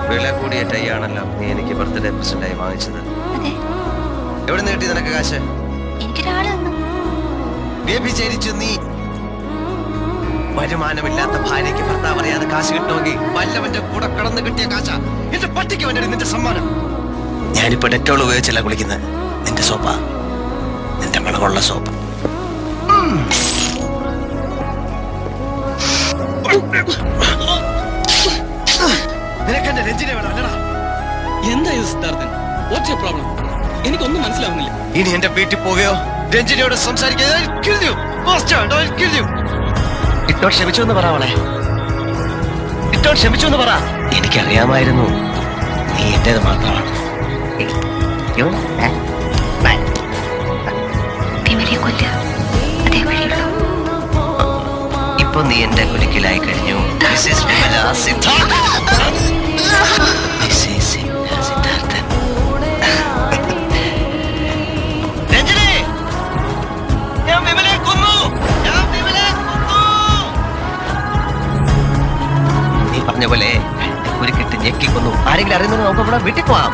വില കൂടിയ ടൈ ആണല്ലോ നീ എനിക്ക് ബർത്ത്ഡേ പ്രസന്റ് ആയി വാങ്ങിച്ചത്. എവിടെ നിന്ന് കിട്ടി നിനക്ക് കാശ്? വ്യഭിചരിച്ചു നീ. വരുമാനമില്ലാത്ത ഭാര്യയ്ക്ക് ഭർത്താവ് അറിയാതെ കാശ് കിട്ടുമെങ്കിൽ വല്ലവന്റെ കൂടെ കടന്നു കിട്ടിയ കാശ എന്റെ പട്ടിക്ക് വേണ്ടി നിന്റെ സമ്മാനം. ഞാനിപ്പോ ഡെറ്റോൾ ഉപയോഗിച്ചല്ല കുളിക്കുന്നത്. നിന്റെ സോപ്പാ, നിന്റെ മണമുള്ള സോപ്പ്. നിനക്കെന്റെ രഞ്ജിനെ വേണം അല്ലടാ? എന്താ ഇത് സിദ്ധാർത്ഥൻ? What's your problem? എനിക്കൊന്നും മനസ്സിലാവുന്നില്ല. ഇനി എന്റെ വീട്ടിൽ പോവുകയോ രഞ്ജിനിയോട് സംസാരിക്കുകയോ ഇട്ടോ ക്ഷമിച്ചു എന്ന് പറ അവളെ. ഇട്ടോ ക്ഷമിച്ചു എന്ന് പറ. എനിക്കറിയാമായിരുന്നു നീ എന്റേത് മാത്രമാണ്. ഇപ്പൊ നീ എന്റെ കുരുക്കിലായി കഴിഞ്ഞു. നീ പറഞ്ഞ പോലെ കുരുക്കിട്ട് ഞെക്കിക്കൊന്നു. ആരെങ്കിലും അറിയുന്നത് നമുക്ക് ഇവിടെ വീട്ടിൽ പോവാം.